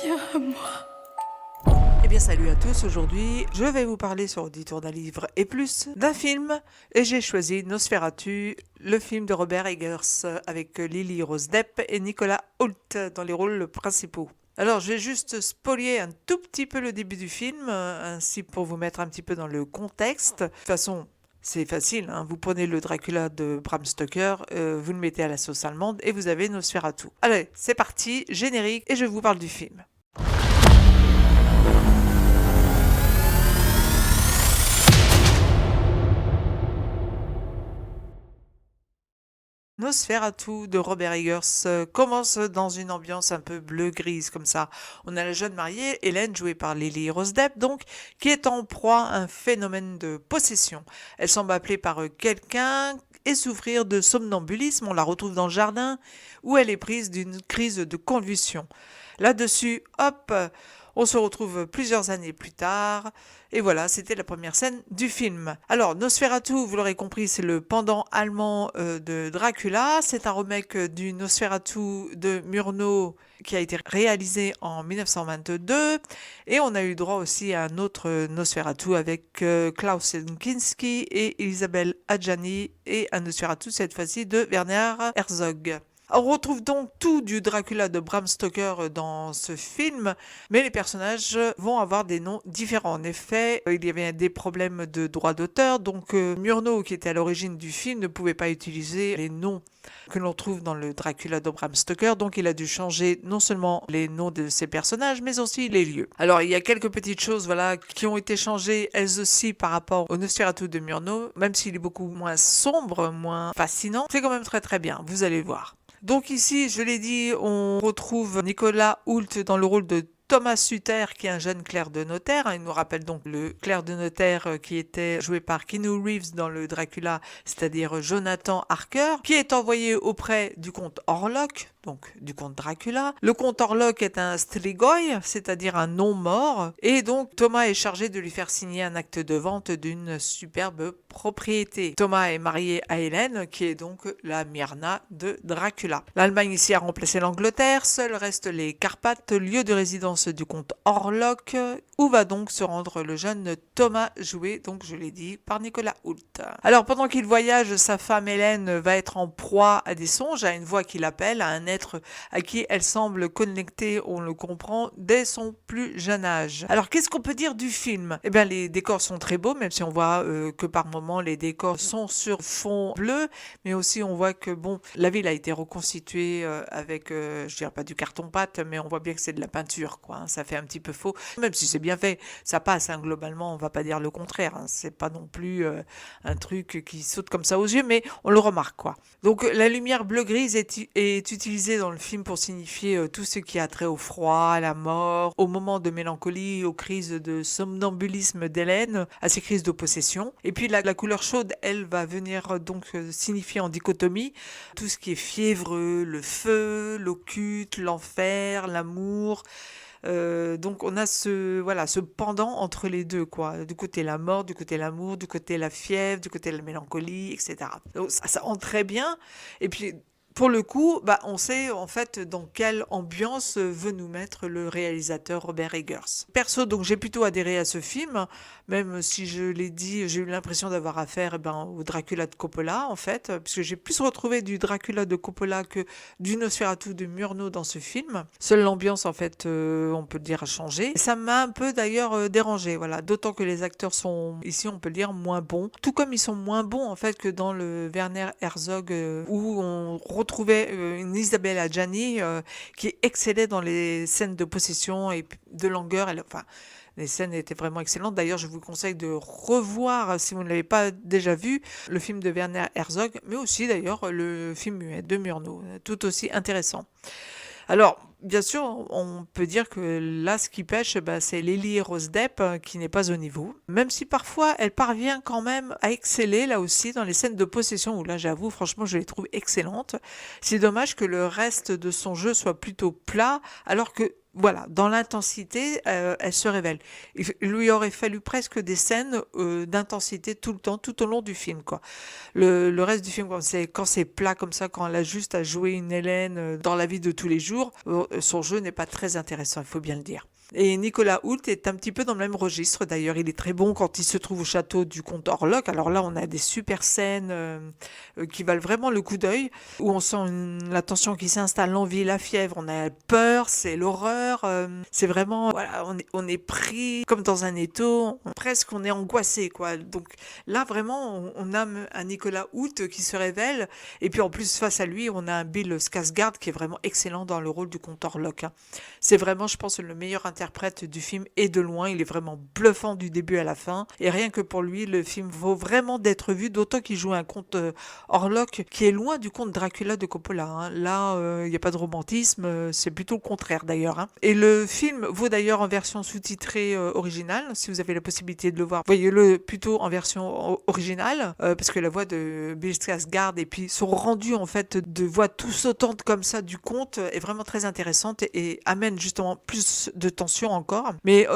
Viens à moi. Eh bien salut à tous, aujourd'hui je vais vous parler sur Détour d'un livre et plus d'un film et j'ai choisi Nosferatu, le film de Robert Eggers avec Lily Rose Depp et Nicolas Hoult dans les rôles principaux. Alors je vais juste spolier un tout petit peu le début du film, ainsi pour vous mettre un petit peu dans le contexte. De toute façon, c'est facile, hein. Vous prenez le Dracula de Bram Stoker, vous le mettez à la sauce allemande et vous avez Nosferatu. Allez, c'est parti, générique et je vous parle du film. Nosferatu de Robert Eggers commence dans une ambiance un peu bleu-grise comme ça. On a la jeune mariée, Hélène, jouée par Lily Rose Depp, donc, qui est en proie à un phénomène de possession. Elle semble appelée par quelqu'un et souffrir de somnambulisme. On la retrouve dans le jardin où elle est prise d'une crise de convulsion. Là-dessus, hop, on se retrouve plusieurs années plus tard. Et voilà, c'était la première scène du film. Alors, Nosferatu, vous l'aurez compris, c'est le pendant allemand de Dracula. C'est un remake du Nosferatu de Murnau qui a été réalisé en 1922. Et on a eu droit aussi à un autre Nosferatu avec Klaus Kinski et Isabelle Adjani et un Nosferatu cette fois-ci de Werner Herzog. On retrouve donc tout du Dracula de Bram Stoker dans ce film, mais les personnages vont avoir des noms différents. En effet, il y avait des problèmes de droit d'auteur, donc Murnau, qui était à l'origine du film, ne pouvait pas utiliser les noms que l'on trouve dans le Dracula de Bram Stoker, donc il a dû changer non seulement les noms de ses personnages, mais aussi les lieux. Alors il y a quelques petites choses voilà, qui ont été changées elles aussi par rapport au Nosferatu de Murnau, même s'il est beaucoup moins sombre, moins fascinant, c'est quand même très très bien, vous allez voir. Donc ici, je l'ai dit, on retrouve Nicolas Hoult dans le rôle de Thomas Suter, qui est un jeune clerc de notaire. Il nous rappelle donc le clerc de notaire qui était joué par Keanu Reeves dans le Dracula, c'est-à-dire Jonathan Harker, qui est envoyé auprès du comte Orlok, donc du comte Dracula. Le comte Orlok est un strigoi, c'est-à-dire un non-mort, et donc Thomas est chargé de lui faire signer un acte de vente d'une superbe propriété. Thomas est marié à Hélène, qui est donc la Myrna de Dracula. L'Allemagne ici a remplacé l'Angleterre, seuls restent les Carpates, lieu de résidence du comte Orlok, où va donc se rendre le jeune Thomas, joué, donc je l'ai dit, par Nicolas Hoult. Alors pendant qu'il voyage, sa femme Hélène va être en proie à des songes, à une voix qui l'appelle, à un être à qui elle semble connectée, on le comprend, dès son plus jeune âge. Alors qu'est-ce qu'on peut dire du film? Eh bien les décors sont très beaux, même si on voit que par moments les décors sont sur fond bleu, mais aussi on voit que bon, la ville a été reconstituée avec, je dirais pas du carton-pâte, mais on voit bien que c'est de la peinture, quoi, hein, ça fait un petit peu faux, même si c'est bien fait, ça passe, hein, globalement, on va pas dire le contraire, hein, c'est pas non plus un truc qui saute comme ça aux yeux, mais on le remarque, quoi. Donc la lumière bleu-grise est utilisée dans le film pour signifier tout ce qui a trait au froid, à la mort, aux moments de mélancolie, aux crises de somnambulisme d'Hélène, à ses crises de possession. Et puis la couleur chaude, elle va venir donc signifier en dichotomie tout ce qui est fiévreux, le feu, l'occulte, l'enfer, l'amour. Donc on a ce pendant entre les deux, quoi. Du côté la mort, du côté l'amour, du côté la fièvre, du côté la mélancolie, etc. Donc ça rend très bien. Et puis pour le coup, bah, on sait en fait dans quelle ambiance veut nous mettre le réalisateur Robert Eggers. Perso, donc j'ai plutôt adhéré à ce film, même si je l'ai dit, j'ai eu l'impression d'avoir affaire au Dracula de Coppola en fait, puisque j'ai plus retrouvé du Dracula de Coppola que du Nosferatu de Murnau dans ce film. Seule l'ambiance en fait, on peut le dire, a changé. Et ça m'a un peu d'ailleurs dérangé, voilà. D'autant que les acteurs sont ici, on peut le dire, moins bons. Tout comme ils sont moins bons en fait que dans le Werner Herzog où on retrouvait une Isabelle Adjani qui excellait dans les scènes de possession et de langueur. Les scènes étaient vraiment excellentes. D'ailleurs, je vous conseille de revoir, si vous ne l'avez pas déjà vu, le film de Werner Herzog, mais aussi d'ailleurs le film muet de Murnau, tout aussi intéressant. Alors, bien sûr, on peut dire que là, ce qui pêche, c'est Lily Rose Depp qui n'est pas au niveau. Même si parfois, elle parvient quand même à exceller, là aussi, dans les scènes de possession, où là, j'avoue, franchement, je les trouve excellentes. C'est dommage que le reste de son jeu soit plutôt plat, alors que voilà, dans l'intensité, elle se révèle. Il lui aurait fallu presque des scènes d'intensité tout le temps, tout au long du film, quoi. Le reste du film, quand c'est plat comme ça, quand elle a juste à jouer une Hélène dans la vie de tous les jours, son jeu n'est pas très intéressant, il faut bien le dire. Et Nicolas Hoult est un petit peu dans le même registre d'ailleurs. Il est très bon quand il se trouve au château du comte Orlok. Alors là, on a des super scènes qui valent vraiment le coup d'œil, où on sent la tension qui s'installe, l'envie, la fièvre, on a peur, c'est l'horreur. C'est vraiment, voilà, on est pris comme dans un étau, presque on est angoissé, quoi. Donc là, vraiment, on a un Nicolas Hoult qui se révèle. Et puis en plus, face à lui, on a un Bill Skarsgård qui est vraiment excellent dans le rôle du comte Orlok, hein. C'est vraiment, je pense, le meilleur interprète du film et de loin. Il est vraiment bluffant du début à la fin. Et rien que pour lui, le film vaut vraiment d'être vu, d'autant qu'il joue un comte Orlok qui est loin du comte Dracula de Coppola, hein. Là, il n'y a pas de romantisme, c'est plutôt le contraire d'ailleurs, hein. Et le film vaut d'ailleurs en version sous-titrée originale. Si vous avez la possibilité de le voir, voyez-le plutôt en version originale, parce que la voix de Bill Skarsgård et puis son rendu en fait de voix tout sautante comme ça du conte est vraiment très intéressante et amène justement plus de tension encore. Mais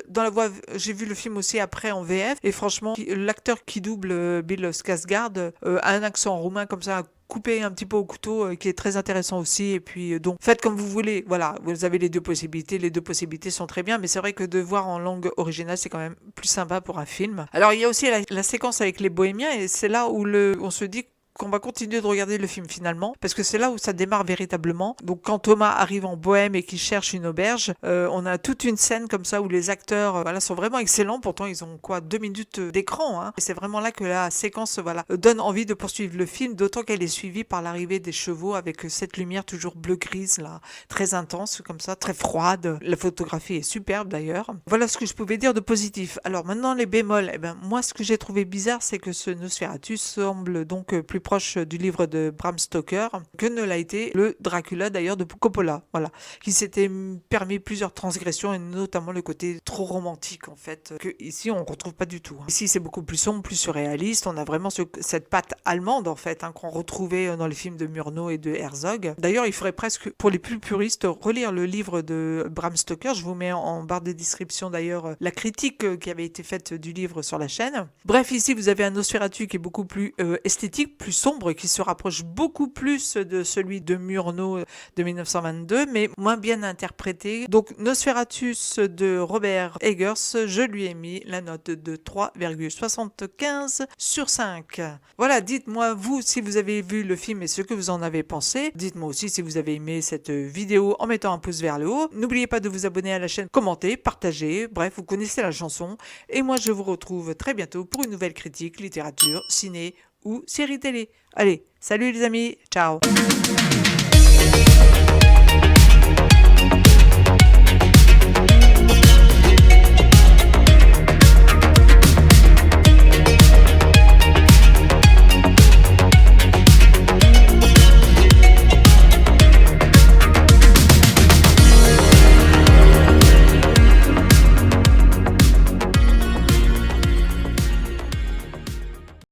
dans la voix, j'ai vu le film aussi après en VF et franchement, l'acteur qui double Bill Skarsgård a un accent roumain comme ça coupé un petit peu au couteau qui est très intéressant aussi. Et puis donc faites comme vous voulez, voilà, vous avez les deux possibilités sont très bien, mais c'est vrai que de voir en langue originale c'est quand même plus sympa pour un film. Alors il y a aussi la séquence avec les bohémiens et c'est là où on se dit qu'on va continuer de regarder le film finalement, parce que c'est là où ça démarre véritablement. Donc quand Thomas arrive en Bohème et qu'il cherche une auberge, on a toute une scène comme ça où les acteurs voilà, sont vraiment excellents, pourtant ils ont 2 minutes d'écran, hein. Et c'est vraiment là que la séquence voilà, donne envie de poursuivre le film, d'autant qu'elle est suivie par l'arrivée des chevaux avec cette lumière toujours bleu-grise là, très intense comme ça, très froide. La photographie est superbe d'ailleurs. Voilà ce que je pouvais dire de positif. Alors maintenant les bémols, moi ce que j'ai trouvé bizarre c'est que ce Nosferatu semble donc plus proche du livre de Bram Stoker que ne l'a été le Dracula d'ailleurs de Coppola, voilà, qui s'était permis plusieurs transgressions et notamment le côté trop romantique en fait, que ici on retrouve pas du tout, hein. Ici c'est beaucoup plus sombre, plus surréaliste, on a vraiment cette patte allemande en fait, hein, qu'on retrouvait dans les films de Murnau et de Herzog. D'ailleurs il faudrait presque, pour les plus puristes, relire le livre de Bram Stoker, je vous mets en barre de description d'ailleurs la critique qui avait été faite du livre sur la chaîne. Bref, ici vous avez un Nosferatu qui est beaucoup plus esthétique, plus sombre, qui se rapproche beaucoup plus de celui de Murnau de 1922, mais moins bien interprété. Donc Nosferatus de Robert Eggers, je lui ai mis la note de 3,75 sur 5. Voilà, dites-moi vous si vous avez vu le film et ce que vous en avez pensé. Dites-moi aussi si vous avez aimé cette vidéo en mettant un pouce vers le haut. N'oubliez pas de vous abonner à la chaîne, commenter, partager, bref, vous connaissez la chanson. Et moi je vous retrouve très bientôt pour une nouvelle critique, littérature, ciné ou série télé. Allez, salut les amis, ciao.